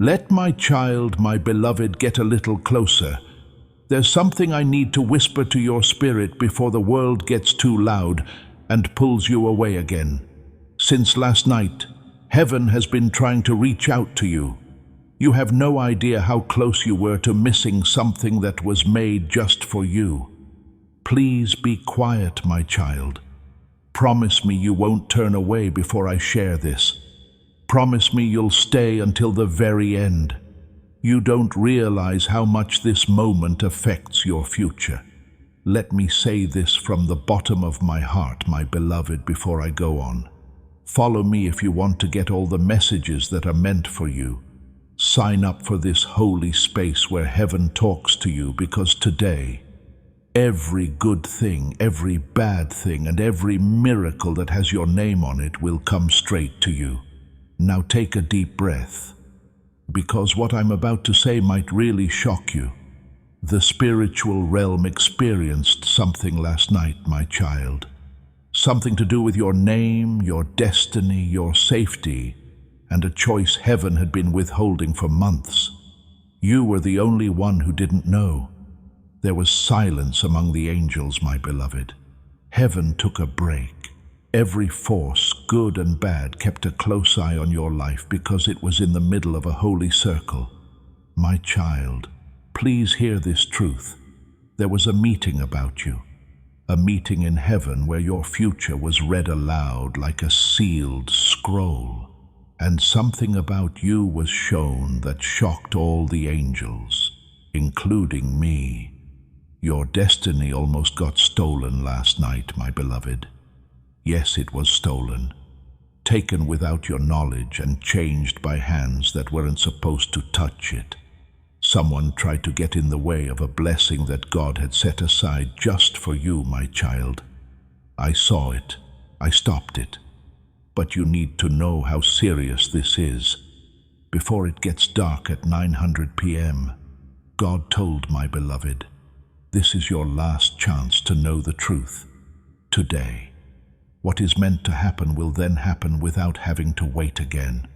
Let my child, my beloved, get a little closer. There's something I need to whisper to your spirit before the world gets too loud and pulls you away again. Since last night, heaven has been trying to reach out to you. You have no idea how close you were to missing something that was made just for you. Please be quiet, my child. Promise me you won't turn away before I share this. Promise me you'll stay until the very end. You don't realize how much this moment affects your future. Let me say this from the bottom of my heart, my beloved, before I go on. Follow me if you want to get all the messages that are meant for you. Sign up for this holy space where heaven talks to you, because today, every good thing, every bad thing, and every miracle that has your name on it will come straight to you. Now take a deep breath, because what I'm about to say might really shock you. The spiritual realm experienced something last night, my child. Something to do with your name, your destiny, your safety, and a choice heaven had been withholding for months. You were the only one who didn't know. There was silence among the angels, my beloved. Heaven took a break. Every force, good and bad, kept a close eye on your life because it was in the middle of a holy circle. My child, please hear this truth. There was a meeting about you. A meeting in heaven where your future was read aloud like a sealed scroll. And something about you was shown that shocked all the angels, including me. Your destiny almost got stolen last night, my beloved. Yes, it was stolen, taken without your knowledge and changed by hands that weren't supposed to touch it. Someone tried to get in the way of a blessing that God had set aside just for you, my child. I saw it. I stopped it. But you need to know how serious this is. Before it gets dark at 900 p.m., God told my beloved, this is your last chance to know the truth. Today. What is meant to happen will then happen without having to wait again.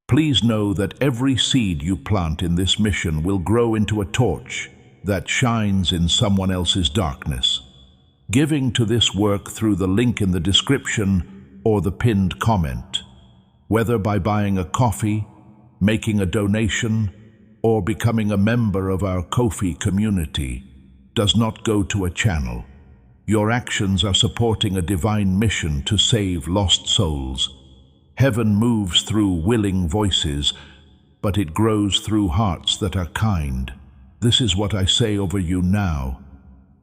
Please know that every seed you plant in this mission will grow into a torch that shines in someone else's darkness. Giving to this work through the link in the description or the pinned comment, whether by buying a coffee, making a donation, or becoming a member of our Ko-fi community, does not go to a channel. Your actions are supporting a divine mission to save lost souls. Heaven moves through willing voices, but it grows through hearts that are kind. This is what I say over you now.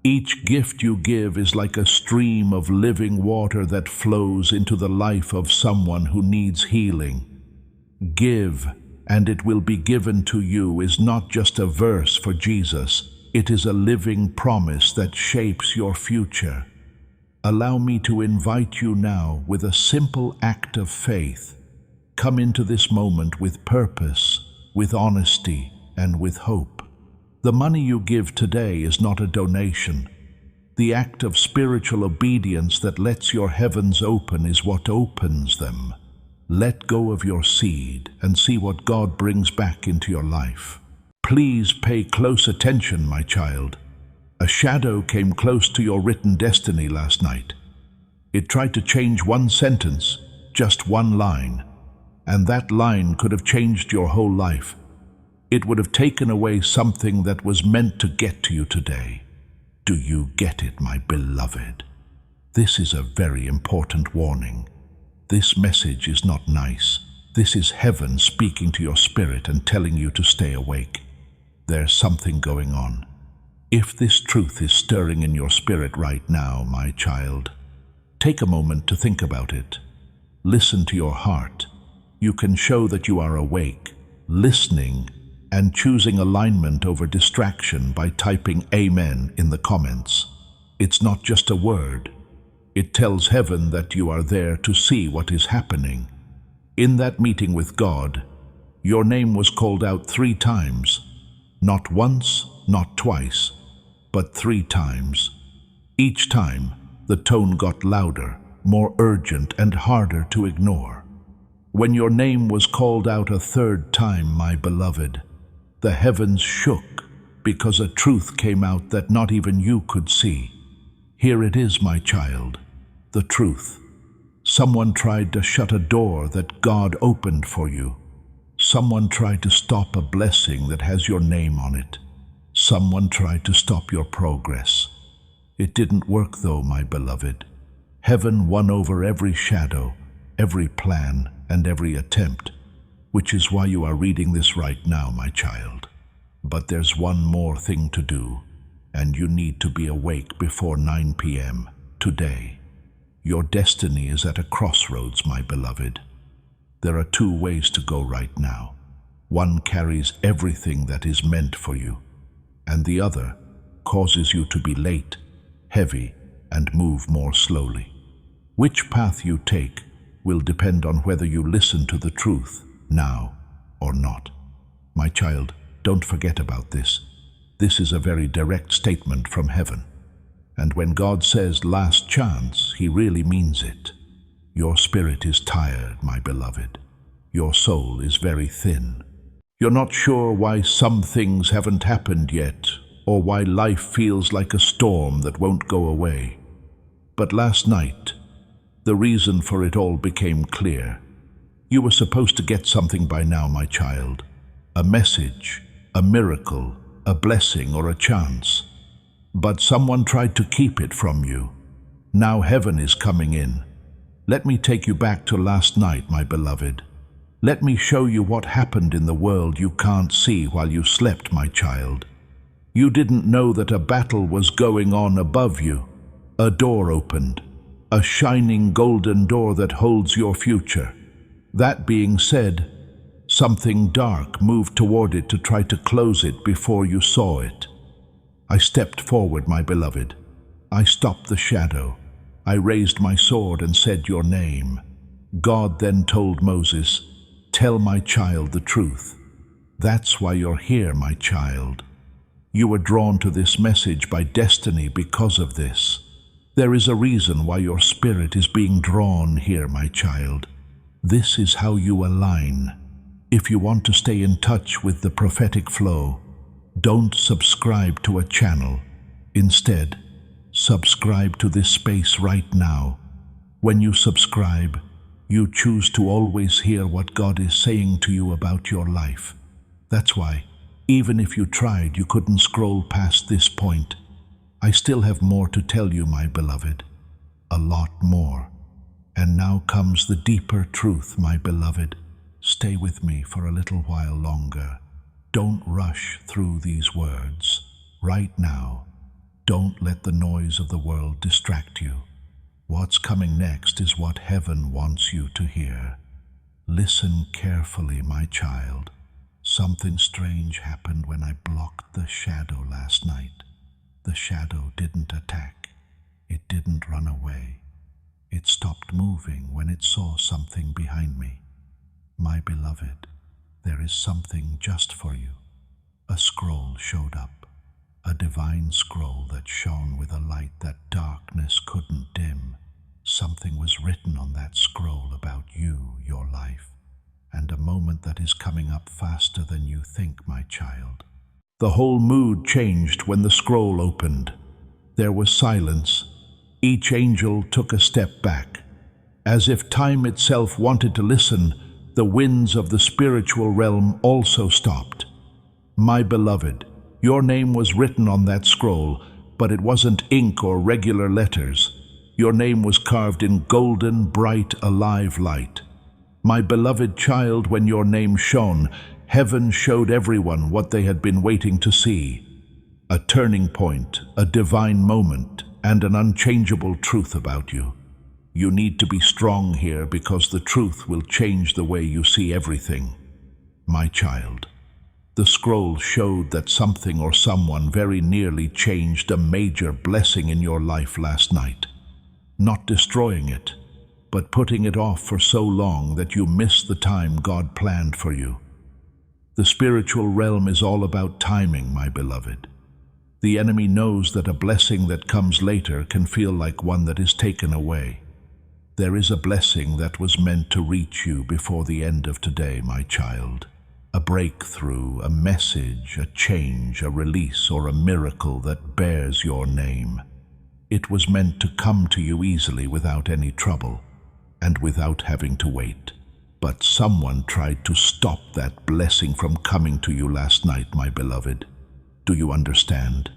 Each gift you give is like a stream of living water that flows into the life of someone who needs healing. Give, and it will be given to you is not just a verse for Jesus. It is a living promise that shapes your future. Allow me to invite you now with a simple act of faith. Come into this moment with purpose, with honesty, and with hope. The money you give today is not a donation. The act of spiritual obedience that lets your heavens open is what opens them. Let go of your seed and see what God brings back into your life. Please pay close attention, my child. A shadow came close to your written destiny last night. It tried to change one sentence, just one line, and that line could have changed your whole life. It would have taken away something that was meant to get to you today. Do you get it, my beloved? This is a very important warning. This message is not nice. This is heaven speaking to your spirit and telling you to stay awake. There's something going on. If this truth is stirring in your spirit right now, my child, take a moment to think about it. Listen to your heart. You can show that you are awake, listening, and choosing alignment over distraction by typing Amen in the comments. It's not just a word. It tells heaven that you are there to see what is happening. In that meeting with God, your name was called out 3 times. Not once, not twice, but 3 times. Each time, the tone got louder, more urgent, and harder to ignore. When your name was called out a third time, my beloved, the heavens shook because a truth came out that not even you could see. Here it is, my child, the truth. Someone tried to shut a door that God opened for you. Someone tried to stop a blessing that has your name on it. Someone tried to stop your progress. It didn't work though, my beloved. Heaven won over every shadow, every plan, and every attempt, which is why you are reading this right now, my child. But there's one more thing to do, and you need to be awake before 9 p.m. today. Your destiny is at a crossroads, my beloved. There are two ways to go right now. One carries everything that is meant for you, and the other causes you to be late, heavy, and move more slowly. Which path you take will depend on whether you listen to the truth now or not. My child, don't forget about this. This is a very direct statement from heaven. And when God says last chance, he really means it. Your spirit is tired, my beloved. Your soul is very thin. You're not sure why some things haven't happened yet, or why life feels like a storm that won't go away. But last night, the reason for it all became clear. You were supposed to get something by now, my child. A message, a miracle, a blessing, or a chance. But someone tried to keep it from you. Now heaven is coming in. Let me take you back to last night, my beloved. Let me show you what happened in the world you can't see while you slept, my child. You didn't know that a battle was going on above you. A door opened. A shining golden door that holds your future. That being said, something dark moved toward it to try to close it before you saw it. I stepped forward, my beloved. I stopped the shadow. I raised my sword and said your name. God then told Moses, "Tell my child the truth." That's why you're here, my child. You were drawn to this message by destiny because of this. There is a reason why your spirit is being drawn here, my child. This is how you align. If you want to stay in touch with the prophetic flow, don't subscribe to a channel. Instead, subscribe to this space right now. When you subscribe, you choose to always hear what God is saying to you about your life. That's why, even if you tried, you couldn't scroll past this point. I still have more to tell you, my beloved. A lot more. And now comes the deeper truth, my beloved. Stay with me for a little while longer. Don't rush through these words. Right now, don't let the noise of the world distract you. What's coming next is what heaven wants you to hear. Listen carefully, my child. Something strange happened when I blocked the shadow last night. The shadow didn't attack. It didn't run away. It stopped moving when it saw something behind me. My beloved, there is something just for you. A scroll showed up, a divine scroll that shone with a light that darkness couldn't dim. Something was written on that scroll about you, your life, and a moment that is coming up faster than you think, my child. The whole mood changed when the scroll opened. There was silence. Each angel took a step back. As if time itself wanted to listen, the winds of the spiritual realm also stopped. My beloved, your name was written on that scroll, but it wasn't ink or regular letters. Your name was carved in golden, bright, alive light. My beloved child, when your name shone, heaven showed everyone what they had been waiting to see. A turning point, a divine moment, and an unchangeable truth about you. You need to be strong here because the truth will change the way you see everything. My child, the scroll showed that something or someone very nearly changed a major blessing in your life last night. Not destroying it, but putting it off for so long that you missed the time God planned for you. The spiritual realm is all about timing, my beloved. The enemy knows that a blessing that comes later can feel like one that is taken away. There is a blessing that was meant to reach you before the end of today, my child. A breakthrough, a message, a change, a release, or a miracle that bears your name. It was meant to come to you easily without any trouble and without having to wait. But someone tried to stop that blessing from coming to you last night, my beloved. Do you understand?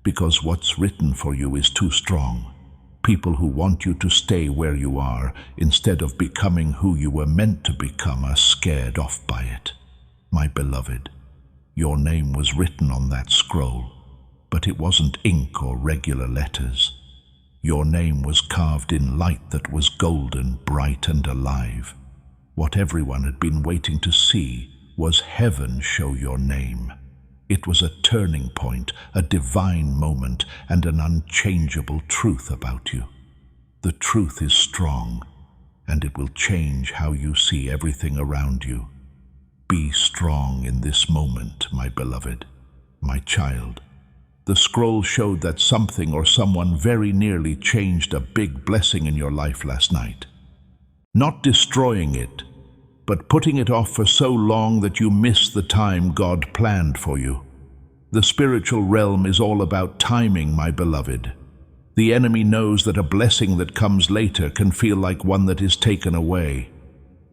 Because what's written for you is too strong. People who want you to stay where you are instead of becoming who you were meant to become are scared off by it. My beloved, your name was written on that scroll, but it wasn't ink or regular letters. Your name was carved in light that was golden, bright and alive. What everyone had been waiting to see was heaven show your name. It was a turning point, a divine moment, and an unchangeable truth about you. The truth is strong, and it will change how you see everything around you. Be strong in this moment, my beloved, my child. The scroll showed that something or someone very nearly changed a big blessing in your life last night. Not destroying it, but putting it off for so long that you miss the time God planned for you. The spiritual realm is all about timing, my beloved. The enemy knows that a blessing that comes later can feel like one that is taken away.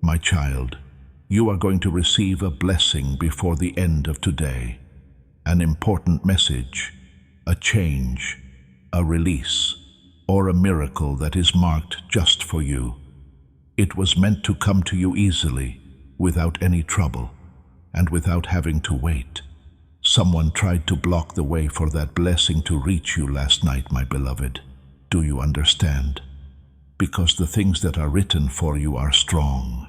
My child, you are going to receive a blessing before the end of today. An important message, a change, a release, or a miracle that is marked just for you. It was meant to come to you easily, without any trouble, and without having to wait. Someone tried to block the way for that blessing to reach you last night, my beloved. Do you understand? Because the things that are written for you are strong,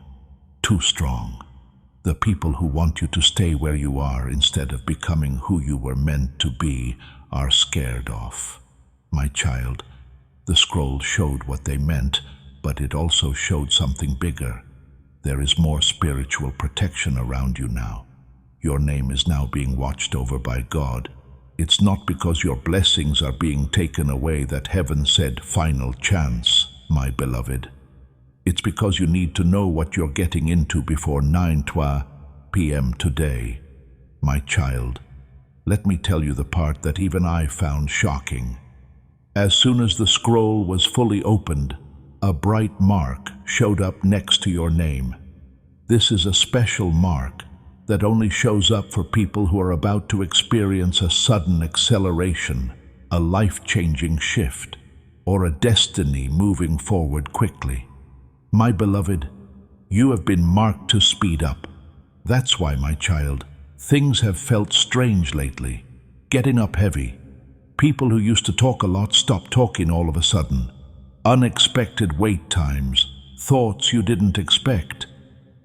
too strong. The people who want you to stay where you are instead of becoming who you were meant to be are scared off. My child, the scroll showed what they meant, but it also showed something bigger. There is more spiritual protection around you now. Your name is now being watched over by God. It's not because your blessings are being taken away that heaven said final chance, my beloved. It's because you need to know what you're getting into before 9:20 p.m. today. My child, let me tell you the part that even I found shocking. As soon as the scroll was fully opened, a bright mark showed up next to your name. This is a special mark that only shows up for people who are about to experience a sudden acceleration, a life-changing shift, or a destiny moving forward quickly. My beloved, you have been marked to speed up. That's why, my child, things have felt strange lately, getting up heavy. People who used to talk a lot stop talking all of a sudden. Unexpected wait times, thoughts you didn't expect.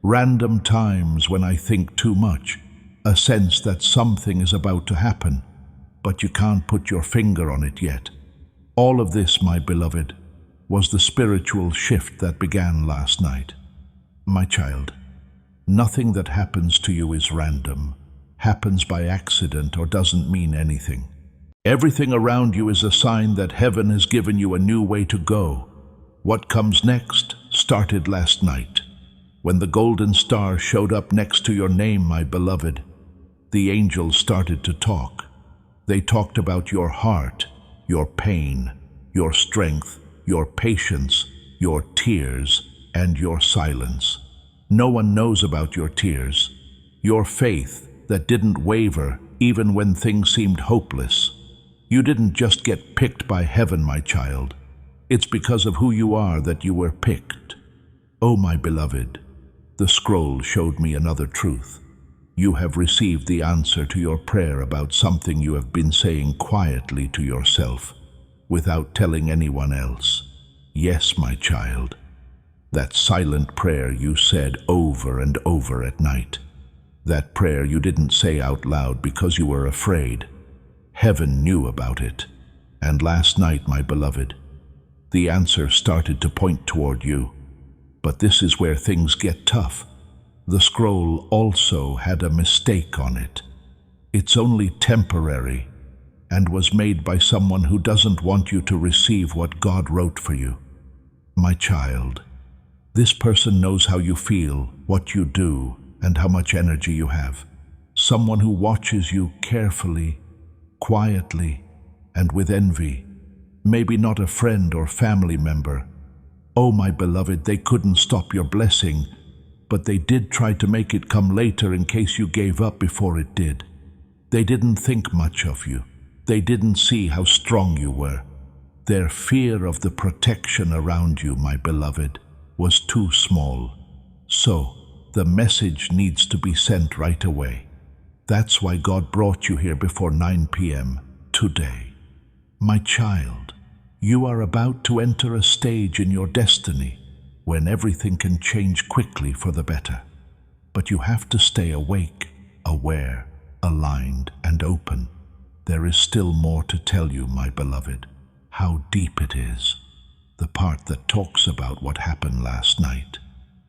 Random times when I think too much, a sense that something is about to happen, but you can't put your finger on it yet. All of this, my beloved, was the spiritual shift that began last night. My child, nothing that happens to you is random, happens by accident, or doesn't mean anything. Everything around you is a sign that heaven has given you a new way to go. What comes next started last night. When the golden star showed up next to your name, my beloved, the angels started to talk. They talked about your heart, your pain, your strength, your patience, your tears, and your silence. No one knows about your tears, your faith that didn't waver even when things seemed hopeless. You didn't just get picked by heaven, my child. It's because of who you are that you were picked. Oh, my beloved, the scroll showed me another truth. You have received the answer to your prayer about something you have been saying quietly to yourself, without telling anyone else. Yes, my child, that silent prayer you said over and over at night. That prayer you didn't say out loud because you were afraid. Heaven knew about it. And last night, my beloved, the answer started to point toward you. But this is where things get tough. The scroll also had a mistake on it. It's only temporary and was made by someone who doesn't want you to receive what God wrote for you. My child, this person knows how you feel, what you do, and how much energy you have. Someone who watches you carefully, quietly, and with envy. Maybe not a friend or family member. Oh, my beloved, they couldn't stop your blessing, but they did try to make it come later in case you gave up before it did. They didn't think much of you. They didn't see how strong you were. Their fear of the protection around you, my beloved, was too small. So, the message needs to be sent right away. That's why God brought you here before 9 p.m. today. My child, you are about to enter a stage in your destiny when everything can change quickly for the better. But you have to stay awake, aware, aligned, and open. There is still more to tell you, my beloved. How deep it is. The part that talks about what happened last night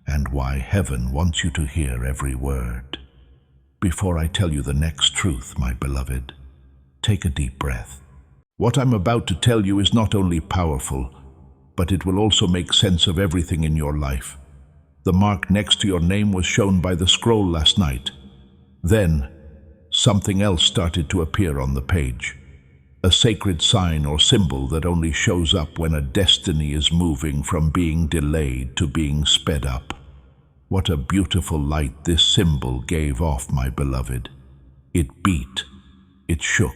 and why heaven wants you to hear every word. Before I tell you the next truth, my beloved, take a deep breath. What I'm about to tell you is not only powerful, but it will also make sense of everything in your life. The mark next to your name was shown by the scroll last night. Then, something else started to appear on the page. A sacred sign or symbol that only shows up when a destiny is moving from being delayed to being sped up. What a beautiful light this symbol gave off, my beloved. It beat, it shook,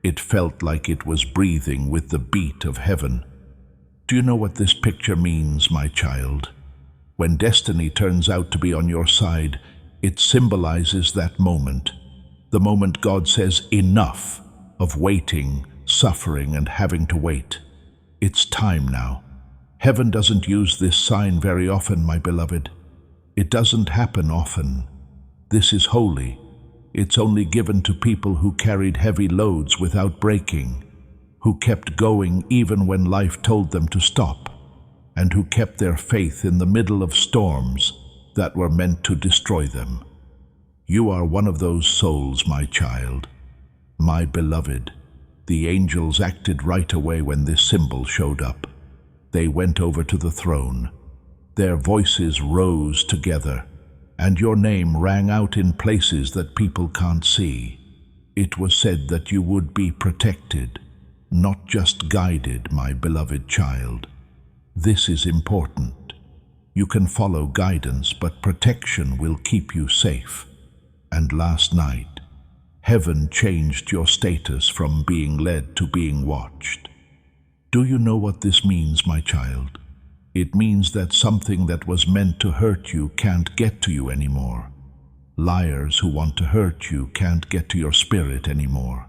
it felt like it was breathing with the beat of heaven. Do you know what this picture means, my child? When destiny turns out to be on your side, it symbolizes that moment. The moment God says enough of waiting, suffering, and having to wait. It's time now. Heaven doesn't use this sign very often, my beloved. It doesn't happen often. This is holy. It's only given to people who carried heavy loads without breaking, who kept going even when life told them to stop, and who kept their faith in the middle of storms that were meant to destroy them. You are one of those souls, my child. My beloved, the angels acted right away when this symbol showed up. They went over to the throne. Their voices rose together, and your name rang out in places that people can't see. It was said that you would be protected, not just guided, my beloved child. This is important. You can follow guidance, but protection will keep you safe. And last night, heaven changed your status from being led to being watched. Do you know what this means, my child? It means that something that was meant to hurt you can't get to you anymore. Liars who want to hurt you can't get to your spirit anymore.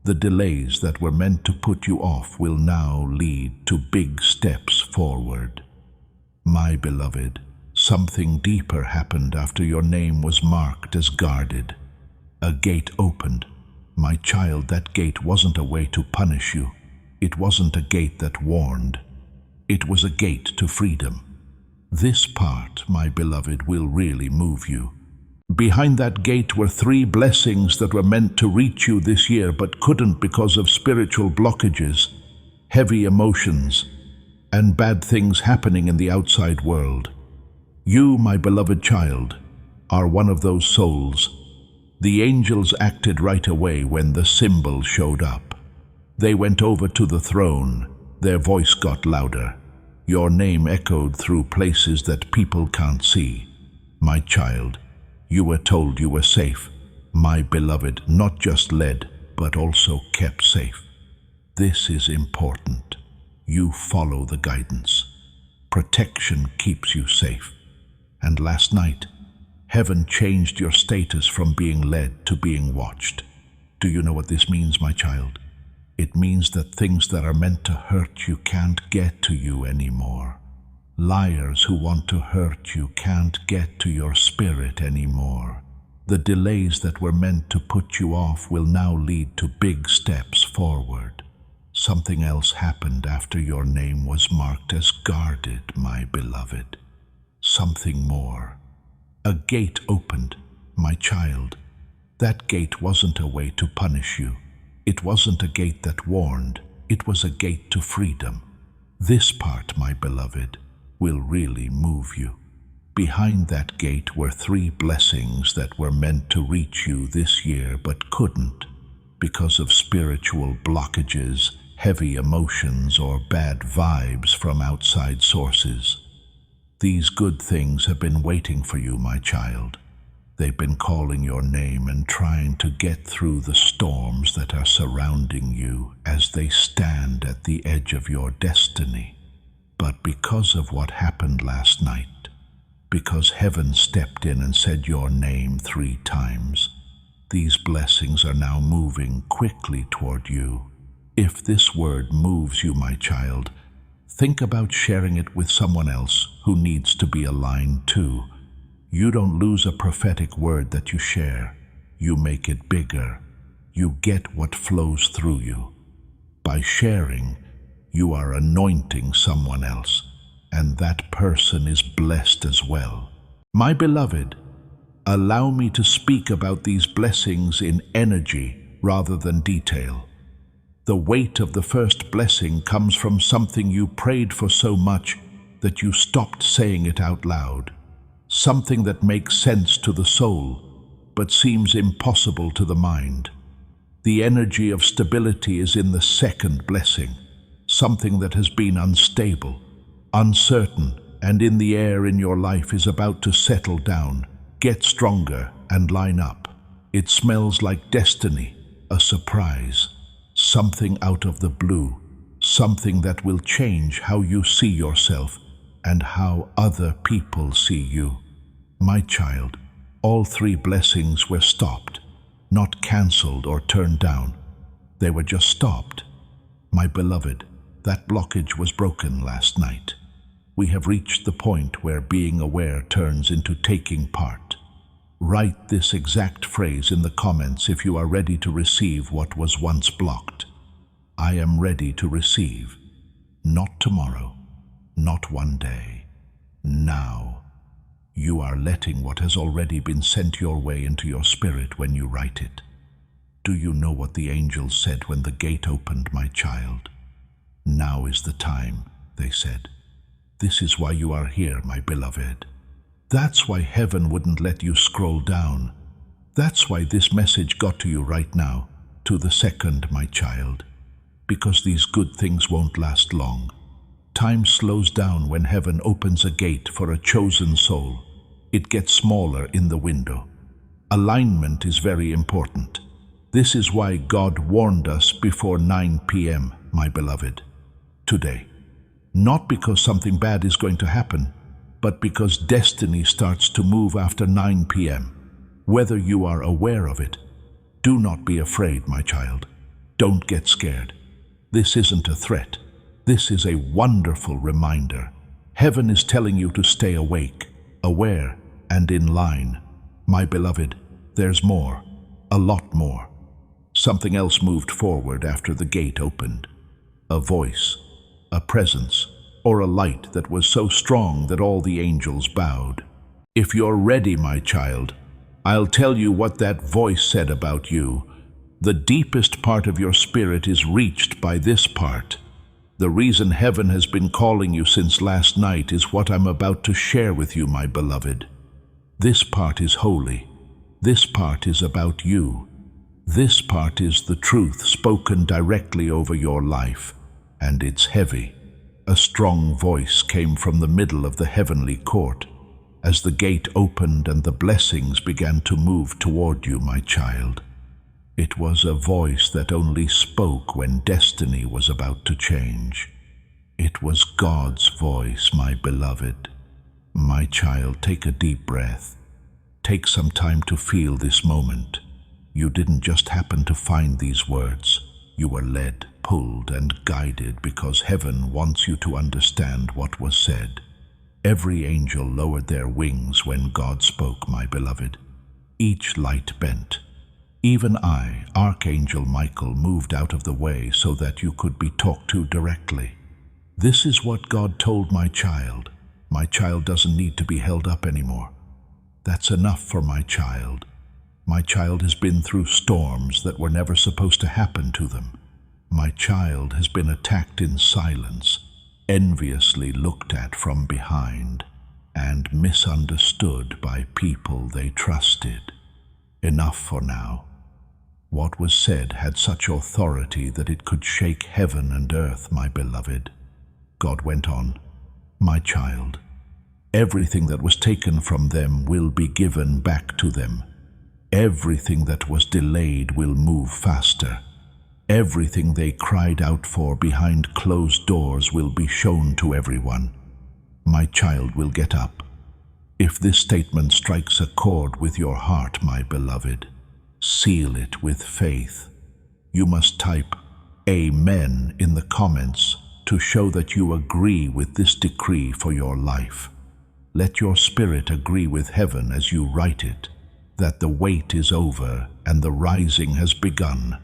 The delays that were meant to put you off will now lead to big steps forward. My beloved, something deeper happened after your name was marked as guarded. A gate opened. My child, that gate wasn't a way to punish you. It wasn't a gate that warned. It was a gate to freedom. This part, my beloved, will really move you. Behind that gate were 3 blessings that were meant to reach you this year but couldn't because of spiritual blockages, heavy emotions, and bad things happening in the outside world. You, my beloved child, are one of those souls. The angels acted right away when the symbol showed up. They went over to the throne. Their voice got louder. Your name echoed through places that people can't see. My child, you were told you were safe. My beloved, not just led, but also kept safe. This is important. You follow the guidance. Protection keeps you safe. And last night, heaven changed your status from being led to being watched. Do you know what this means, my child? It means that things that are meant to hurt you can't get to you anymore. Liars who want to hurt you can't get to your spirit anymore. The delays that were meant to put you off will now lead to big steps forward. Something else happened after your name was marked as guarded, my beloved. Something more. A gate opened, my child. That gate wasn't a way to punish you. It wasn't a gate that warned. It was a gate to freedom. This part, my beloved, will really move you. Behind that gate were 3 blessings that were meant to reach you this year but couldn't because of spiritual blockages, heavy emotions, or bad vibes from outside sources. These good things have been waiting for you, my child. They've been calling your name and trying to get through the storms that are surrounding you as they stand at the edge of your destiny. But because of what happened last night, because heaven stepped in and said your name 3 times, these blessings are now moving quickly toward you. If this word moves you, my child, think about sharing it with someone else who needs to be aligned too. You don't lose a prophetic word that you share. You make it bigger. You get what flows through you. By sharing, you are anointing someone else, and that person is blessed as well. My beloved, allow me to speak about these blessings in energy rather than detail. The weight of the first blessing comes from something you prayed for so much that you stopped saying it out loud. Something that makes sense to the soul, but seems impossible to the mind. The energy of stability is in the second blessing, something that has been unstable, uncertain, and in the air in your life is about to settle down, get stronger, and line up. It smells like destiny, a surprise, something out of the blue, something that will change how you see yourself and how other people see you. My child, all 3 blessings were stopped, not cancelled or turned down. They were just stopped. My beloved, that blockage was broken last night. We have reached the point where being aware turns into taking part. Write this exact phrase in the comments if you are ready to receive what was once blocked. I am ready to receive. Not tomorrow, not one day. Now. You are letting what has already been sent your way into your spirit when you write it. Do you know what the angels said when the gate opened, my child? Now is the time, they said. This is why you are here, my beloved. That's why heaven wouldn't let you scroll down. That's why this message got to you right now, to the second, my child. Because these good things won't last long. Time slows down when heaven opens a gate for a chosen soul. It gets smaller in the window. Alignment is very important. This is why God warned us before 9 p.m., my beloved, today. Not because something bad is going to happen, but because destiny starts to move after 9 p.m. Whether you are aware of it, do not be afraid, my child. Don't get scared. This isn't a threat. This is a wonderful reminder. Heaven is telling you to stay awake, aware, and in line. My beloved, there's more, a lot more. Something else moved forward after the gate opened. A voice, a presence, or a light that was so strong that all the angels bowed. If you're ready, my child, I'll tell you what that voice said about you. The deepest part of your spirit is reached by this part. The reason heaven has been calling you since last night is what I'm about to share with you, my beloved. This part is holy. This part is about you. This part is the truth spoken directly over your life, and it's heavy. A strong voice came from the middle of the heavenly court as the gate opened and the blessings began to move toward you, my child. It was a voice that only spoke when destiny was about to change. It was God's voice, my beloved. My child, take a deep breath. Take some time to feel this moment. You didn't just happen to find these words. You were led, pulled, and guided because heaven wants you to understand what was said. Every angel lowered their wings when God spoke, my beloved. Each light bent. Even I, Archangel Michael, moved out of the way so that you could be talked to directly. This is what God told my child. My child doesn't need to be held up anymore. That's enough for my child. My child has been through storms that were never supposed to happen to them. My child has been attacked in silence, enviously looked at from behind, and misunderstood by people they trusted. Enough for now. What was said had such authority that it could shake heaven and earth, my beloved. God went on, "My child, everything that was taken from them will be given back to them. Everything that was delayed will move faster. Everything they cried out for behind closed doors will be shown to everyone. My child will get up." If this statement strikes a chord with your heart, my beloved, seal it with faith. You must type "Amen" in the comments to show that you agree with this decree for your life. Let your spirit agree with heaven as you write it, that the wait is over and the rising has begun.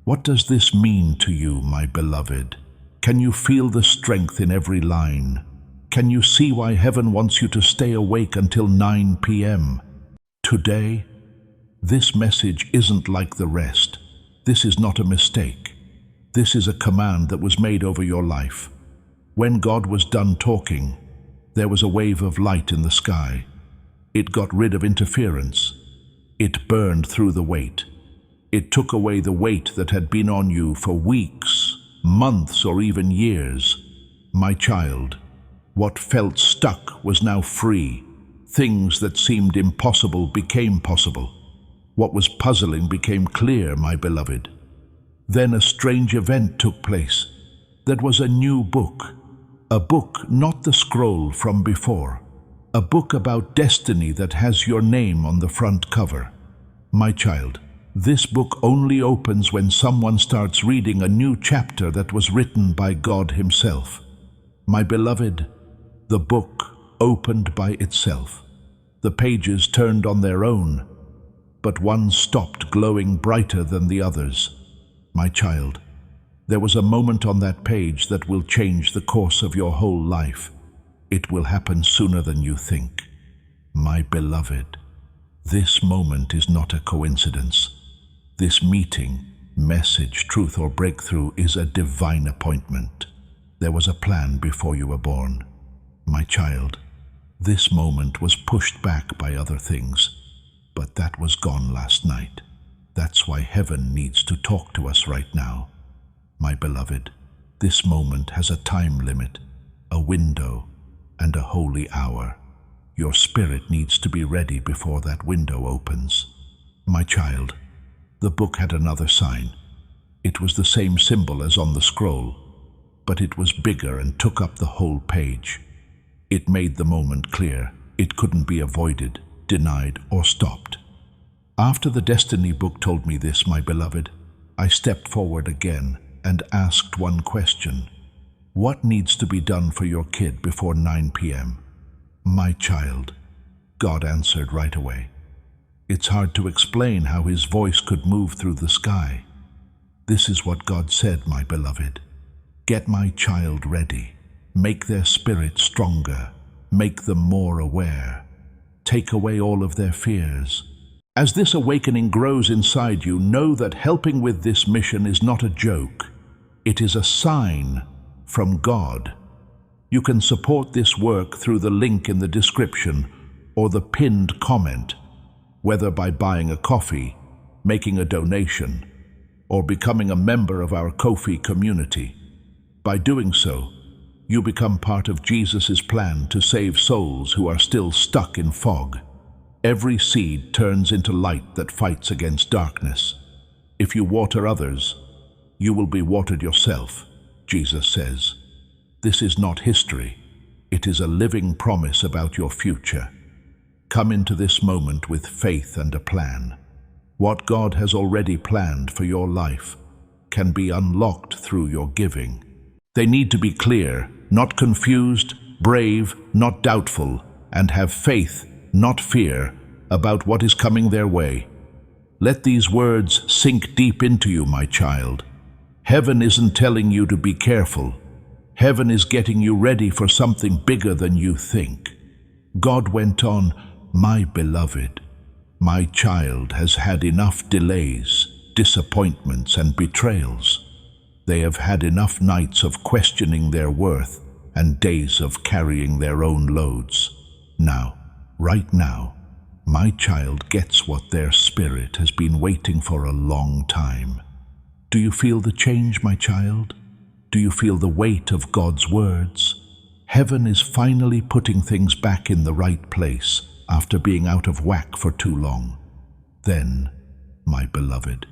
What does this mean to you, my beloved? Can you feel the strength in every line? Can you see why heaven wants you to stay awake until 9 p.m.? Today, this message isn't like the rest. This is not a mistake. This is a command that was made over your life. When God was done talking, there was a wave of light in the sky. It got rid of interference. It burned through the weight. It took away the weight that had been on you for weeks, months, or even years. My child, what felt stuck was now free. Things that seemed impossible became possible. What was puzzling became clear, my beloved. Then a strange event took place. That was a new book. A book, not the scroll from before. A book about destiny that has your name on the front cover. My child, this book only opens when someone starts reading a new chapter that was written by God Himself. My beloved, the book opened by itself. The pages turned on their own, but one stopped glowing brighter than the others. My child, there was a moment on that page that will change the course of your whole life. It will happen sooner than you think. My beloved, this moment is not a coincidence. This meeting, message, truth, or breakthrough is a divine appointment. There was a plan before you were born. My child, this moment was pushed back by other things, but that was gone last night. That's why heaven needs to talk to us right now. My beloved, this moment has a time limit, a window, and a holy hour. Your spirit needs to be ready before that window opens. My child, the book had another sign. It was the same symbol as on the scroll, but it was bigger and took up the whole page. It made the moment clear. It couldn't be avoided, denied, or stopped. After the Destiny book told me this, my beloved, I stepped forward again and asked one question. What needs to be done for your kid before 9 p.m.? My child, God answered right away. It's hard to explain how His voice could move through the sky. This is what God said, my beloved. Get my child ready. Make their spirit stronger. Make them more aware. Take away all of their fears. As this awakening grows inside you, know that helping with this mission is not a joke. It is a sign from God. You can support this work through the link in the description or the pinned comment, whether by buying a coffee, making a donation, or becoming a member of our Ko-fi community. By doing so, you become part of Jesus' plan to save souls who are still stuck in fog. Every seed turns into light that fights against darkness. If you water others, you will be watered yourself, Jesus says. This is not history. It is a living promise about your future. Come into this moment with faith and a plan. What God has already planned for your life can be unlocked through your giving. They need to be clear, not confused, brave, not doubtful, and have faith, not fear, about what is coming their way. Let these words sink deep into you, my child. Heaven isn't telling you to be careful. Heaven is getting you ready for something bigger than you think. God went on, my beloved, my child has had enough delays, disappointments, and betrayals. They have had enough nights of questioning their worth and days of carrying their own loads. Now, right now, my child gets what their spirit has been waiting for a long time. Do you feel the change, my child? Do you feel the weight of God's words? Heaven is finally putting things back in the right place after being out of whack for too long. Then, my beloved,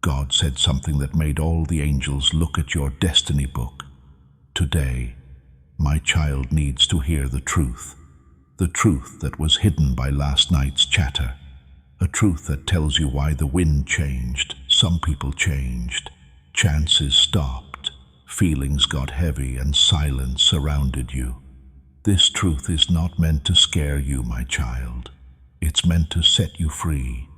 God said something that made all the angels look at your destiny book. Today, my child needs to hear the truth that was hidden by last night's chatter, a truth that tells you why the wind changed, some people changed, chances stopped, feelings got heavy, and silence surrounded you. This truth is not meant to scare you, my child. It's meant to set you free.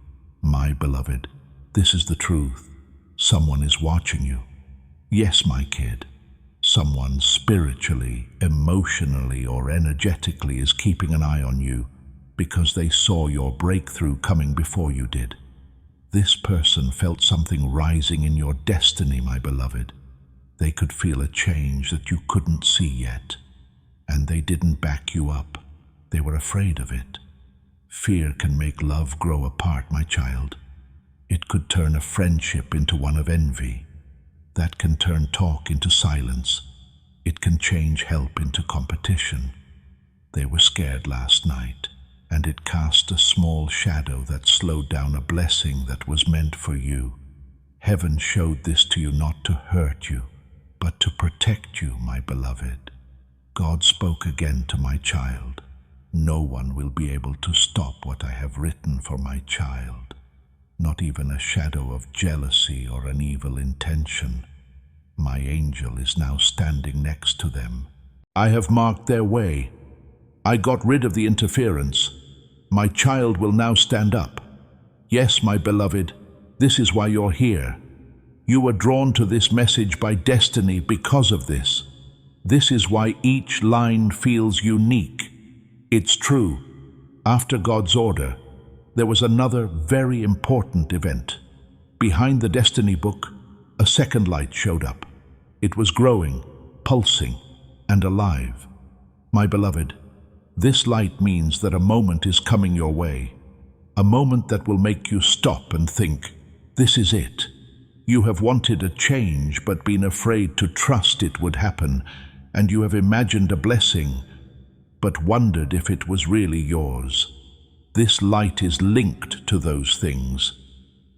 My beloved, this is the truth. Someone is watching you. Yes, my kid. Someone spiritually, emotionally, or energetically is keeping an eye on you because they saw your breakthrough coming before you did. This person felt something rising in your destiny, my beloved. They could feel a change that you couldn't see yet, and they didn't back you up. They were afraid of it. Fear can make love grow apart, my child. It could turn a friendship into one of envy. That can turn talk into silence. It can change help into competition. They were scared last night, and it cast a small shadow that slowed down a blessing that was meant for you. Heaven showed this to you not to hurt you, but to protect you, my beloved. God spoke again to my child. No one will be able to stop what I have written for my child. Not even a shadow of jealousy or an evil intention. My angel is now standing next to them. I have marked their way. I got rid of the interference. My child will now stand up. Yes, my beloved, this is why you're here. You were drawn to this message by destiny because of this. This is why each line feels unique. It's true. After God's order, there was another very important event. Behind the destiny book, a second light showed up. It was growing, pulsing, and alive. My beloved, this light means that a moment is coming your way. A moment that will make you stop and think, this is it. You have wanted a change but been afraid to trust it would happen, and you have imagined a blessing, but wondered if it was really yours. This light is linked to those things.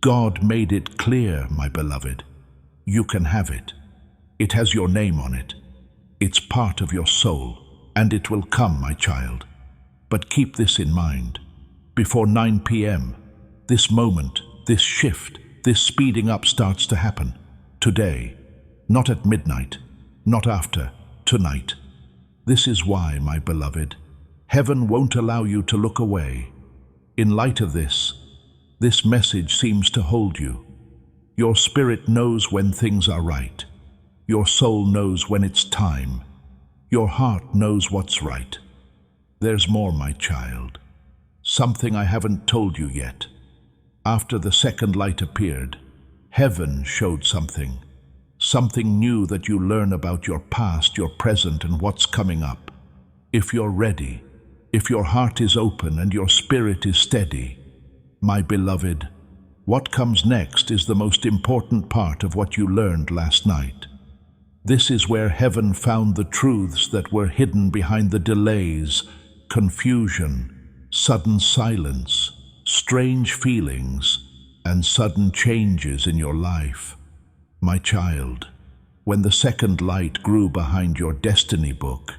God made it clear, my beloved. You can have it. It has your name on it. It's part of your soul, and it will come, my child. But keep this in mind. Before 9 p.m., this moment, this shift, this speeding up starts to happen. Today, not at midnight, not after, tonight. This is why, my beloved, heaven won't allow you to look away. In light of this message seems to hold you. Your spirit knows when things are right. Your soul knows when it's time. Your heart knows what's right. There's more, my child. Something I haven't told you yet. After the second light appeared, heaven showed something. Something new that you learn about your past, your present, and what's coming up. If you're ready, if your heart is open and your spirit is steady, my beloved, what comes next is the most important part of what you learned last night. This is where heaven found the truths that were hidden behind the delays, confusion, sudden silence, strange feelings, and sudden changes in your life. My child, when the second light grew behind your destiny book,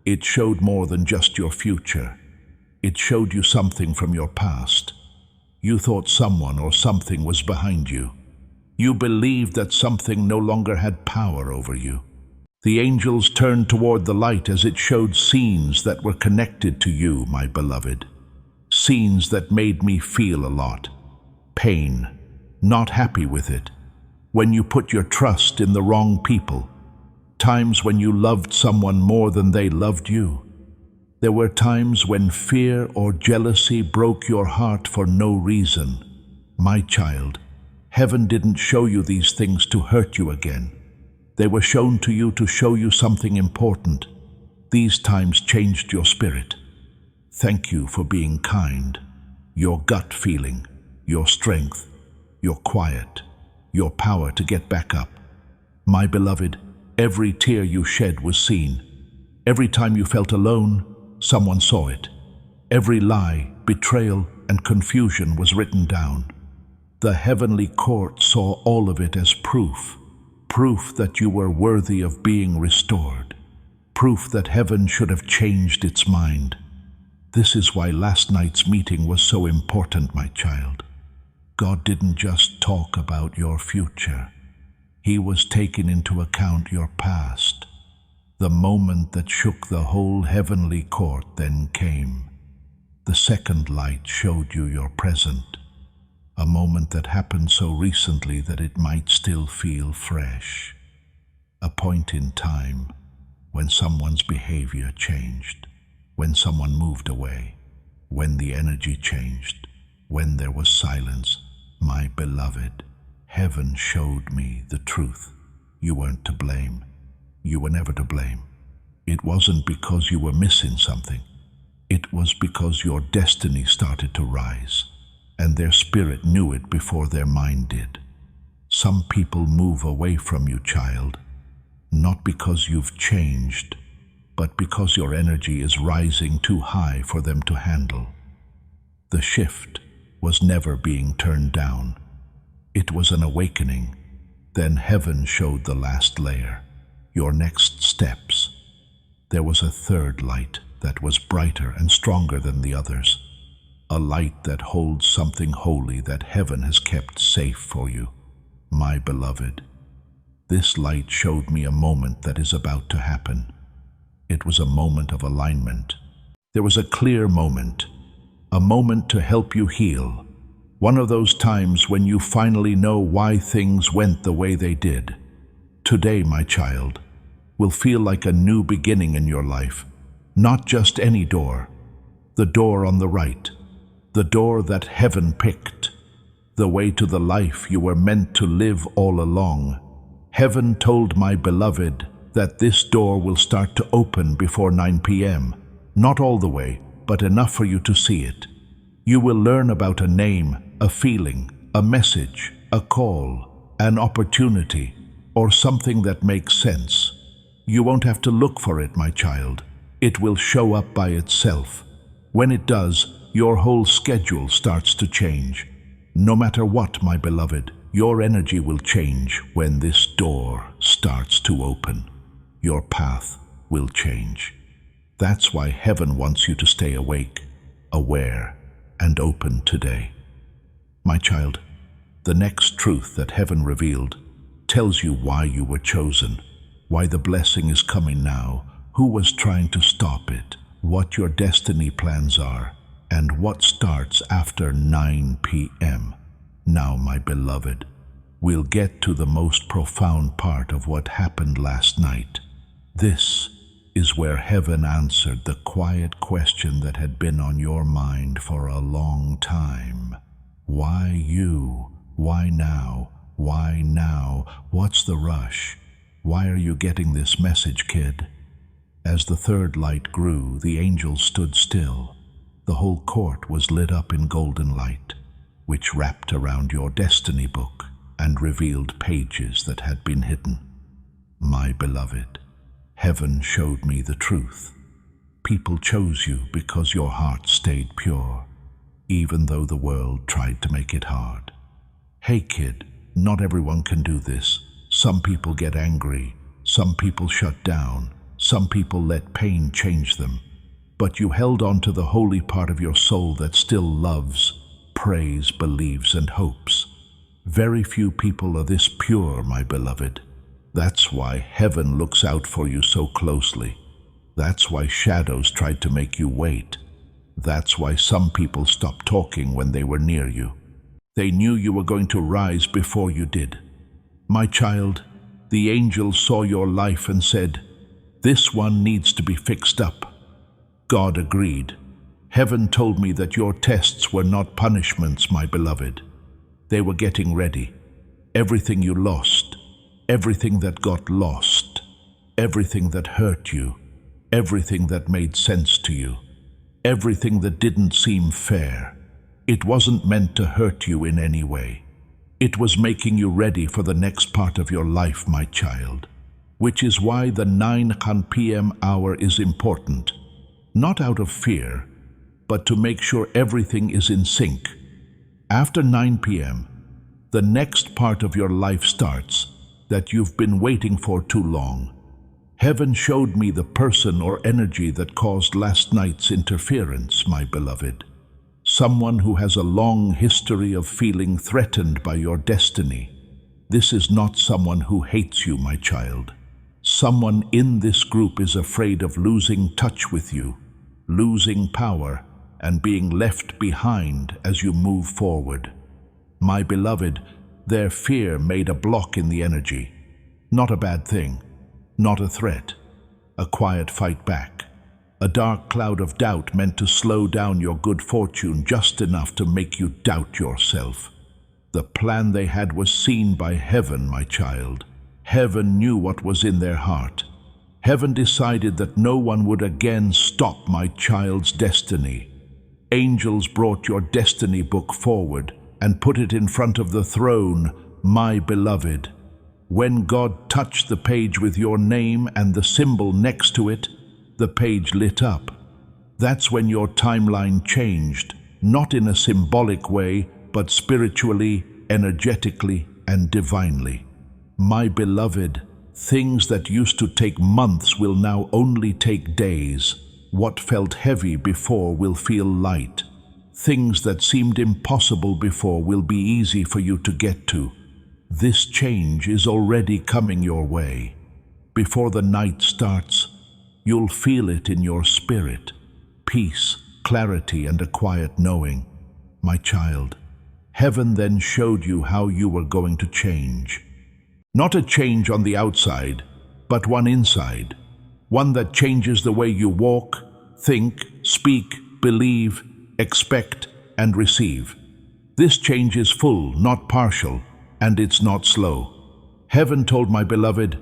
it showed more than just your future. It showed you something from your past. You thought someone or something was behind you. You believed that something no longer had power over you. The angels turned toward the light as it showed scenes that were connected to you, my beloved. Scenes that made me feel a lot. Pain, not happy with it. When you put your trust in the wrong people. Times when you loved someone more than they loved you. There were times when fear or jealousy broke your heart for no reason. My child, heaven didn't show you these things to hurt you again. They were shown to you to show you something important. These times changed your spirit. Thank you for being kind, your gut feeling, your strength, your quiet, your power to get back up. My beloved, every tear you shed was seen. Every time you felt alone, someone saw it. Every lie, betrayal, and confusion was written down. The heavenly court saw all of it as proof that you were worthy of being restored, proof that heaven should have changed its mind. This is why last night's meeting was so important, my child. God didn't just talk about your future. He was taking into account your past. The moment that shook the whole heavenly court then came. The second light showed you your present, a moment that happened so recently that it might still feel fresh. A point in time when someone's behavior changed, when someone moved away, when the energy changed, when there was silence. My beloved, heaven showed me the truth. You weren't to blame. You were never to blame. It wasn't because you were missing something. It was because your destiny started to rise, and their spirit knew it before their mind did. Some people move away from you, child, not because you've changed, but because your energy is rising too high for them to handle. The shift was never being turned down. It was an awakening. Then heaven showed the last layer, your next steps. There was a third light that was brighter and stronger than the others, a light that holds something holy that heaven has kept safe for you. My beloved, this light showed me a moment that is about to happen. It was a moment of alignment. There was a clear moment, a moment to help you heal. One of those times when you finally know why things went the way they did. Today, my child, will feel like a new beginning in your life. Not just any door, the door on the right, the door that heaven picked, the way to the life you were meant to live all along. Heaven told my beloved that this door will start to open before 9 p.m. Not all the way, but enough for you to see it. You will learn about a name, a feeling, a message, a call, an opportunity, or something that makes sense. You won't have to look for it, my child. It will show up by itself. When it does, your whole schedule starts to change. No matter what, my beloved, your energy will change when this door starts to open. Your path will change. That's why heaven wants you to stay awake, aware, and open today. My child, the next truth that heaven revealed tells you why you were chosen, why the blessing is coming now, who was trying to stop it, what your destiny plans are, and what starts after 9 p.m. Now, my beloved, we'll get to the most profound part of what happened last night. This is where heaven answered the quiet question that had been on your mind for a long time. Why you? Why now? Why now? What's the rush? Why are you getting this message, kid? As the third light grew, the angels stood still. The whole court was lit up in golden light, which wrapped around your destiny book and revealed pages that had been hidden. My beloved, heaven showed me the truth. People chose you because your heart stayed pure, even though the world tried to make it hard. Hey kid, not everyone can do this. Some people get angry, some people shut down, some people let pain change them. But you held on to the holy part of your soul that still loves, prays, believes, and hopes. Very few people are this pure, my beloved. That's why heaven looks out for you so closely. That's why shadows tried to make you wait. That's why some people stopped talking when they were near you. They knew you were going to rise before you did. My child, the angel saw your life and said, "This one needs to be fixed up." God agreed. Heaven told me that your tests were not punishments, my beloved. They were getting ready. Everything you lost, everything that got lost, everything that hurt you, everything that made sense to you, everything that didn't seem fair. It wasn't meant to hurt you in any way. It was making you ready for the next part of your life, my child, which is why the 9 p.m. hour is important, not out of fear, but to make sure everything is in sync. After 9 p.m., the next part of your life starts that you've been waiting for too long. Heaven showed me the person or energy that caused last night's interference, my beloved. Someone who has a long history of feeling threatened by your destiny. This is not someone who hates you, my child. Someone in this group is afraid of losing touch with you, losing power, and being left behind as you move forward. My beloved, their fear made a block in the energy. Not a bad thing, not a threat, a quiet fight back. A dark cloud of doubt meant to slow down your good fortune just enough to make you doubt yourself. The plan they had was seen by heaven, my child. Heaven knew what was in their heart. Heaven decided that no one would again stop my child's destiny. Angels brought your destiny book forward and put it in front of the throne, my beloved. When God touched the page with your name and the symbol next to it, the page lit up. That's when your timeline changed, not in a symbolic way, but spiritually, energetically, and divinely. My beloved, things that used to take months will now only take days. What felt heavy before will feel light. Things that seemed impossible before will be easy for you to get to. This change is already coming your way. Before the night starts, you'll feel it in your spirit. Peace, clarity, and a quiet knowing. My child, heaven then showed you how you were going to change. Not a change on the outside, but one inside. One that changes the way you walk, think, speak, believe, expect, and receive. This change is full, not partial, and it's not slow. Heaven told my beloved,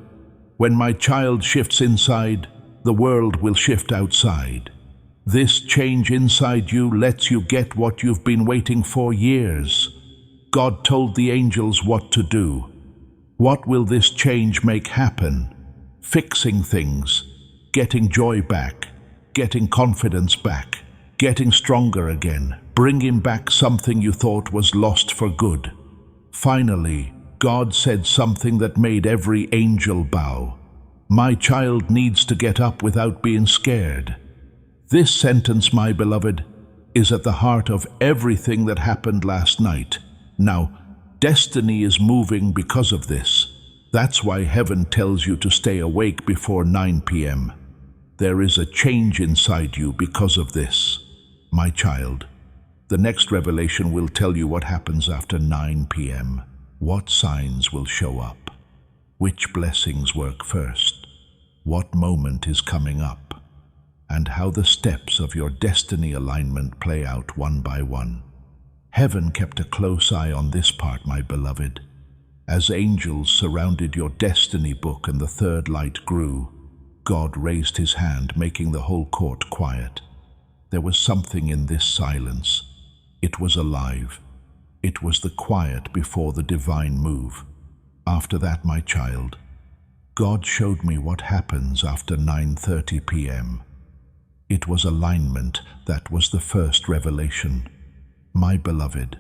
when my child shifts inside, the world will shift outside. This change inside you lets you get what you've been waiting for years. God told the angels what to do. What will this change make happen? Fixing things, getting joy back, getting confidence back, getting stronger again, bringing back something you thought was lost for good. Finally, God said something that made every angel bow. My child needs to get up without being scared. This sentence, my beloved, is at the heart of everything that happened last night. Now, destiny is moving because of this. That's why heaven tells you to stay awake before 9 p.m. There is a change inside you because of this. My child, the next revelation will tell you what happens after 9 p.m. What signs will show up? Which blessings work first? What moment is coming up? And how the steps of your destiny alignment play out one by one. Heaven kept a close eye on this part, my beloved. As angels surrounded your destiny book and the third light grew, God raised his hand, making the whole court quiet. There was something in this silence. It was alive. It was the quiet before the divine move. After that, my child, God showed me what happens after 9:30 p.m. It was alignment that was the first revelation. My beloved,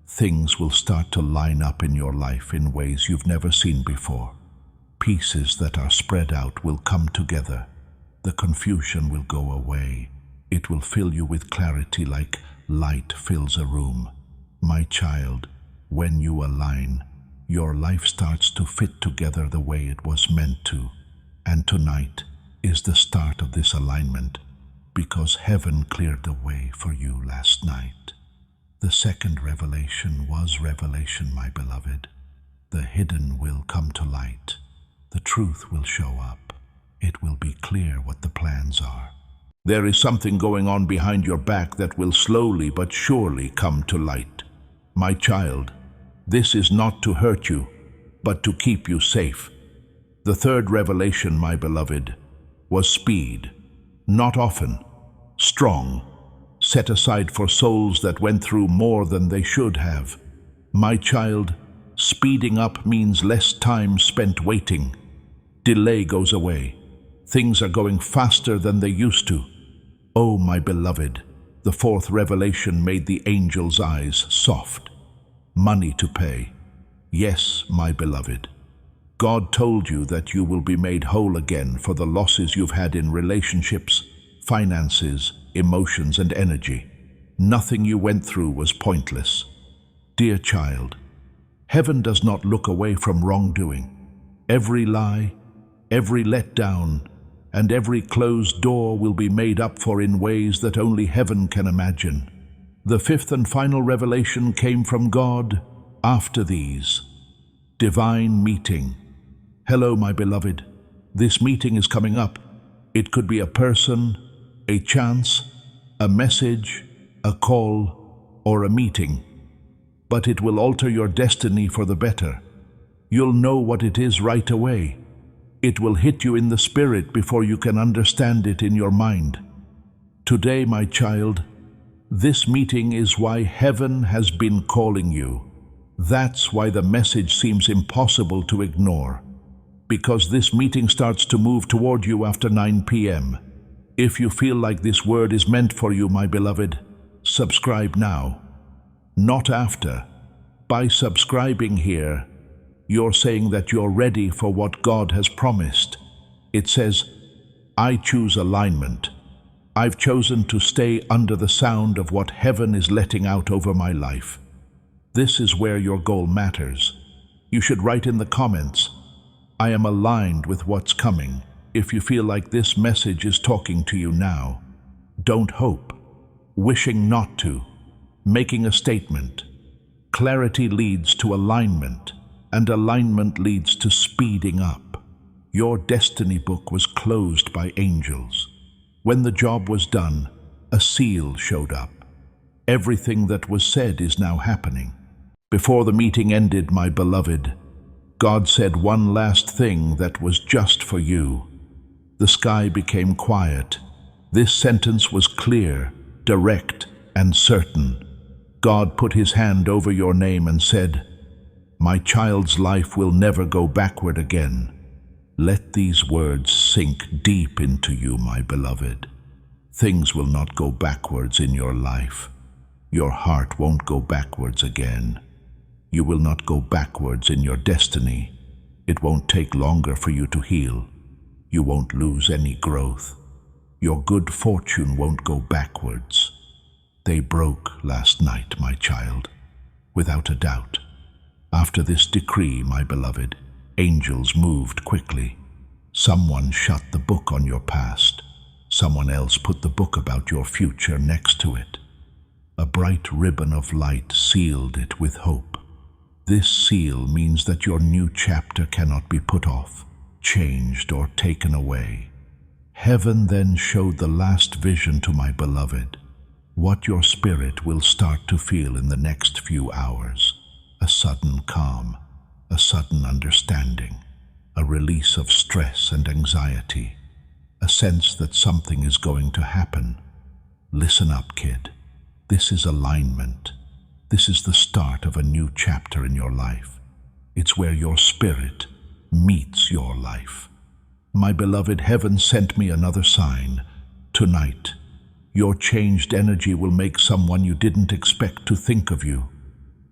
things will start to line up in your life in ways you've never seen before. Pieces that are spread out will come together. The confusion will go away. It will fill you with clarity like light fills a room. My child, when you align, your life starts to fit together the way it was meant to. And tonight is the start of this alignment, because heaven cleared the way for you last night. The second revelation was revelation, my beloved. The hidden will come to light. The truth will show up. It will be clear what the plans are. There is something going on behind your back that will slowly but surely come to light. My child, this is not to hurt you. but to keep you safe. The third revelation, my beloved, was speed. Not often, strong, set aside for souls that went through more than they should have. My child, speeding up means less time spent waiting. Delay goes away. Things are going faster than they used to. Oh, my beloved, the fourth revelation made the angel's eyes soft. Money to pay. Yes, my beloved. God told you that you will be made whole again for the losses you've had in relationships, finances, emotions, and energy. Nothing you went through was pointless. Dear child, heaven does not look away from wrongdoing. Every lie, every letdown, and every closed door will be made up for in ways that only heaven can imagine. The fifth and final revelation came from God after these. Divine meeting. Hello, my beloved. This meeting is coming up. It could be a person, a chance, a message, a call, or a meeting. But it will alter your destiny for the better. You'll know what it is right away. It will hit you in the spirit before you can understand it in your mind. Today, my child, this meeting is why heaven has been calling you. That's why the message seems impossible to ignore. Because this meeting starts to move toward you after 9 p.m. If you feel like this word is meant for you, my beloved, subscribe now, not after. By subscribing here, you're saying that you're ready for what God has promised. It says, I choose alignment. I've chosen to stay under the sound of what heaven is letting out over my life. This is where your goal matters. You should write in the comments, I am aligned with what's coming. If you feel like this message is talking to you now, don't hope, wishing not to, making a statement. Clarity leads to alignment, and alignment leads to speeding up. Your destiny book was closed by angels. When the job was done, a seal showed up. Everything that was said is now happening. Before the meeting ended, my beloved, God said one last thing that was just for you. The sky became quiet. This sentence was clear, direct, and certain. God put his hand over your name and said, My child's life will never go backward again. Let these words sink deep into you, my beloved. Things will not go backwards in your life. Your heart won't go backwards again. You will not go backwards in your destiny. It won't take longer for you to heal. You won't lose any growth. Your good fortune won't go backwards. They broke last night, my child, without a doubt. After this decree, my beloved, angels moved quickly. Someone shut the book on your past. Someone else put the book about your future next to it. A bright ribbon of light sealed it with hope. This seal means that your new chapter cannot be put off, changed, or taken away. Heaven then showed the last vision to my beloved, what your spirit will start to feel in the next few hours. A sudden calm, a sudden understanding, a release of stress and anxiety, a sense that something is going to happen. Listen up, kid. This is alignment. This is the start of a new chapter in your life. It's where your spirit meets your life. My beloved, heaven sent me another sign. Tonight, your changed energy will make someone you didn't expect to think of you.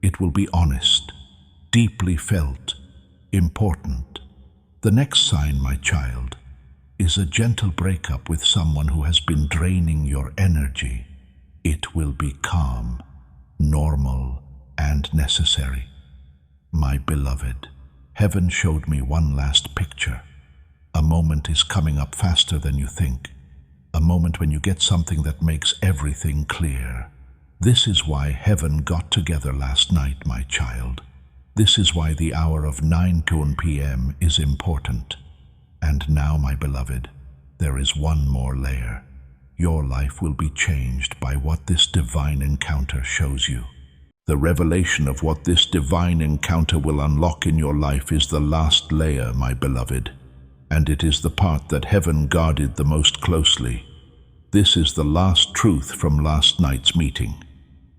It will be honest, deeply felt, important. The next sign, my child, is a gentle breakup with someone who has been draining your energy. It will be calm, normal, and necessary. My beloved, heaven showed me one last picture. A moment is coming up faster than you think. A moment when you get something that makes everything clear. This is why heaven got together last night, my child. This is why the hour of 9 p.m. is important. And now, my beloved, there is one more layer. Your life will be changed by what this divine encounter shows you. The revelation of what this divine encounter will unlock in your life is the last layer, my beloved, and it is the part that heaven guarded the most closely. This is the last truth from last night's meeting.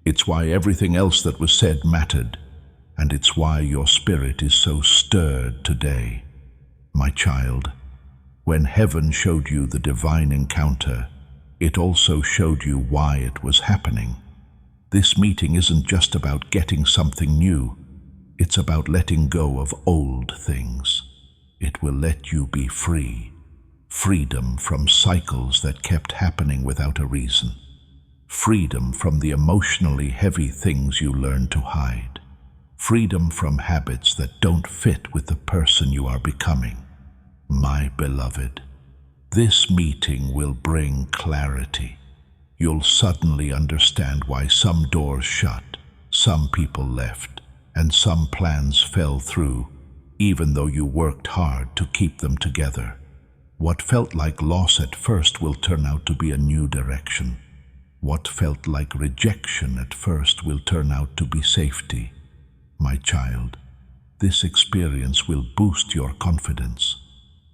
It's why everything else that was said mattered, and it's why your spirit is so stirred today. My child, when heaven showed you the divine encounter, it also showed you why it was happening. This meeting isn't just about getting something new. It's about letting go of old things. It will let you be free. Freedom from cycles that kept happening without a reason. Freedom from the emotionally heavy things you learned to hide. Freedom from habits that don't fit with the person you are becoming. My beloved, this meeting will bring clarity. You'll suddenly understand why some doors shut, some people left, and some plans fell through, even though you worked hard to keep them together. What felt like loss at first will turn out to be a new direction. What felt like rejection at first will turn out to be safety. My child, this experience will boost your confidence.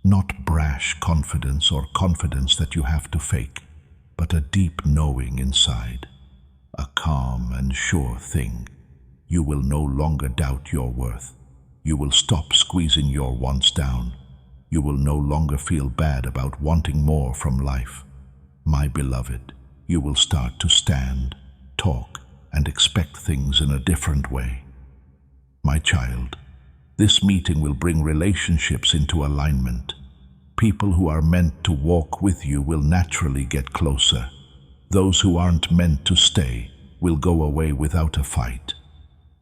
Not brash confidence or confidence that you have to fake, but a deep knowing inside, a calm and sure thing. You will no longer doubt your worth. You will stop squeezing your wants down. You will no longer feel bad about wanting more from life. My beloved, you will start to stand, talk, and expect things in a different way. My child, this meeting will bring relationships into alignment. People who are meant to walk with you will naturally get closer. Those who aren't meant to stay will go away without a fight.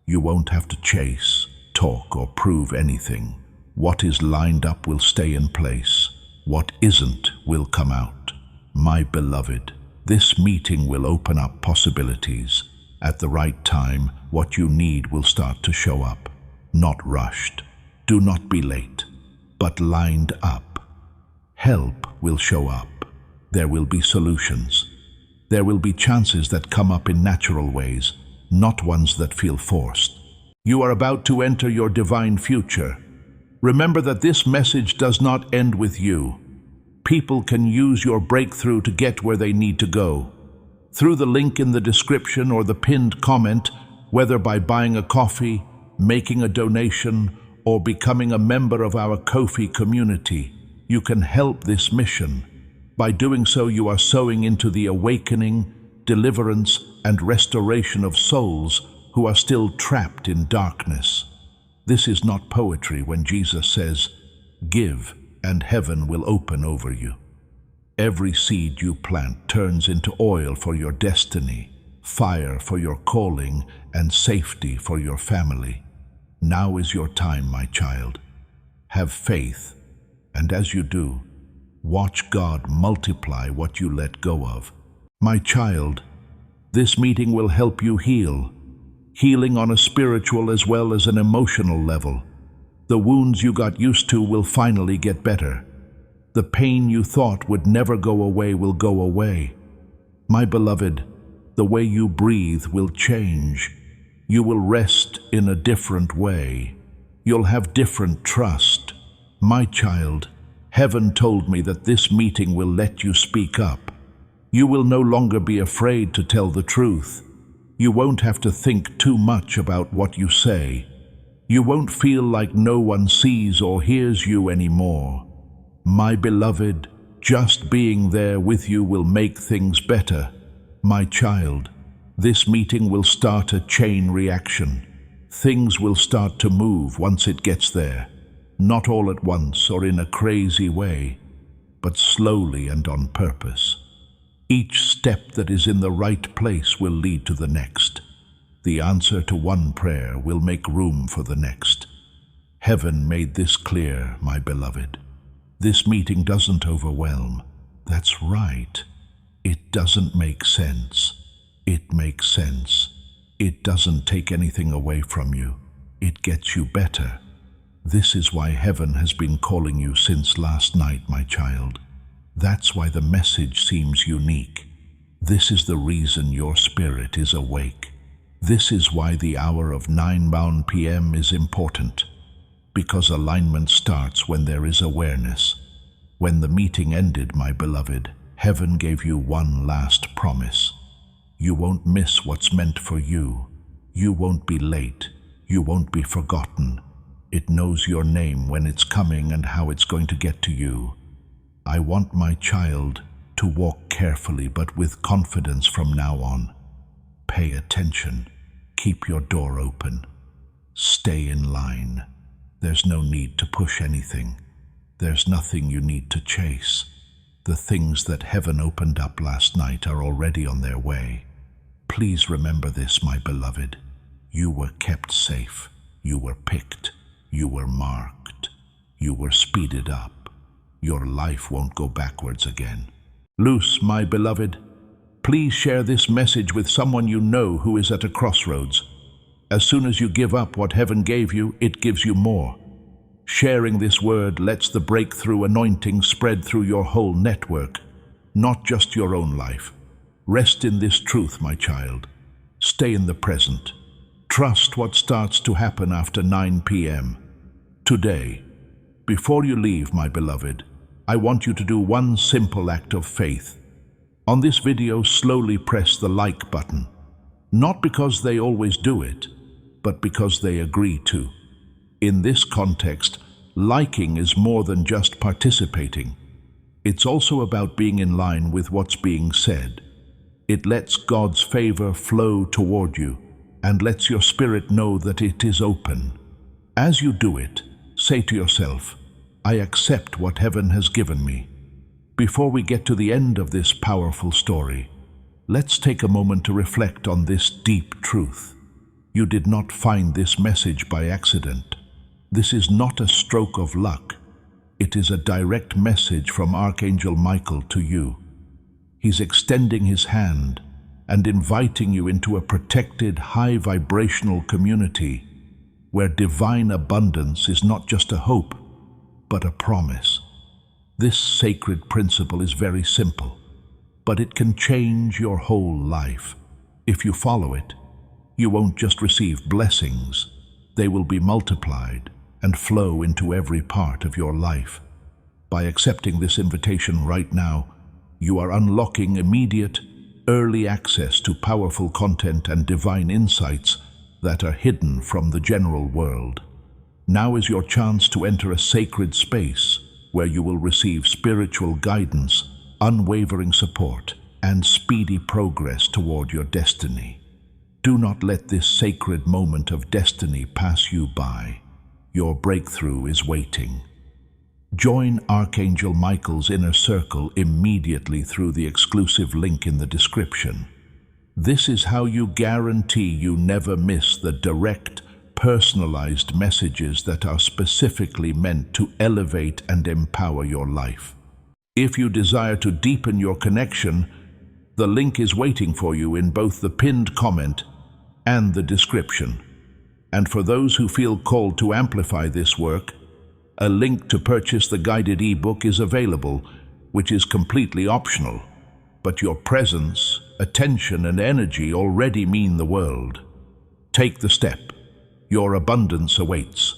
You won't have to chase, talk, or prove anything. What is lined up will stay in place. What isn't will come out. My beloved, this meeting will open up possibilities. At the right time, what you need will start to show up. Not rushed. Do not be late, but lined up. Help will show up. There will be solutions. There will be chances that come up in natural ways, not ones that feel forced. You are about to enter your divine future. Remember that this message does not end with you. People can use your breakthrough to get where they need to go. Through the link in the description or the pinned comment, whether by buying a coffee, making a donation, or becoming a member of our Ko-fi community, you can help this mission. By doing so, you are sowing into the awakening, deliverance, and restoration of souls who are still trapped in darkness. This is not poetry when Jesus says, "Give, and heaven will open over you." Every seed you plant turns into oil for your destiny, fire for your calling, and safety for your family. Now is your time, my child. Have faith. And as you do, watch God multiply what you let go of. My child, this meeting will help you heal. Healing on a spiritual as well as an emotional level. The wounds you got used to will finally get better. The pain you thought would never go away will go away. My beloved, the way you breathe will change. You will rest in a different way. You'll have different trust. My child, heaven told me that this meeting will let you speak up. You will no longer be afraid to tell the truth. You won't have to think too much about what you say. You won't feel like no one sees or hears you anymore. My beloved, just being there with you will make things better. My child, this meeting will start a chain reaction. Things will start to move once it gets there. Not all at once or in a crazy way, but slowly and on purpose. Each step that is in the right place will lead to the next. The answer to one prayer will make room for the next. Heaven made this clear, my beloved. This meeting doesn't overwhelm. That's right. It doesn't make sense. It makes sense. It doesn't take anything away from you. It gets you better. This is why heaven has been calling you since last night, my child. That's why the message seems unique. This is the reason your spirit is awake. This is why the hour of 9 p.m. is important, because alignment starts when there is awareness. When the meeting ended, my beloved, heaven gave you one last promise. You won't miss what's meant for you. You won't be late. You won't be forgotten. It knows your name, when it's coming, and how it's going to get to you. I want my child to walk carefully but with confidence from now on. Pay attention. Keep your door open. Stay in line. There's no need to push anything. There's nothing you need to chase. The things that heaven opened up last night are already on their way. Please remember this, my beloved. You were kept safe. You were picked. You were marked. You were speeded up. Your life won't go backwards again. Luce, my beloved, please share this message with someone you know who is at a crossroads. As soon as you give up what heaven gave you, it gives you more. Sharing this word lets the breakthrough anointing spread through your whole network, not just your own life. Rest in this truth, my child. Stay in the present. Trust what starts to happen after 9 p.m. Today, before you leave, my beloved, I want you to do one simple act of faith. On this video, slowly press the like button. Not because they always do it, but because they agree to. In this context, liking is more than just participating. It's also about being in line with what's being said. It lets God's favor flow toward you and lets your spirit know that it is open. As you do it, say to yourself, I accept what heaven has given me. Before we get to the end of this powerful story, let's take a moment to reflect on this deep truth. You did not find this message by accident. This is not a stroke of luck. It is a direct message from Archangel Michael to you. He's extending his hand and inviting you into a protected, high-vibrational community where divine abundance is not just a hope, but a promise. This sacred principle is very simple, but it can change your whole life. If you follow it, you won't just receive blessings, they will be multiplied and flow into every part of your life. By accepting this invitation right now, you are unlocking immediate, early access to powerful content and divine insights that are hidden from the general world. Now is your chance to enter a sacred space where you will receive spiritual guidance, unwavering support, and speedy progress toward your destiny. Do not let this sacred moment of destiny pass you by. Your breakthrough is waiting. Join Archangel Michael's inner circle immediately through the exclusive link in the description. This is how you guarantee you never miss the direct, personalized messages that are specifically meant to elevate and empower your life. If you desire to deepen your connection, the link is waiting for you in both the pinned comment and the description. And for those who feel called to amplify this work, a link to purchase the guided ebook is available, which is completely optional. But your presence, attention, and energy already mean the world. Take the step. Your abundance awaits.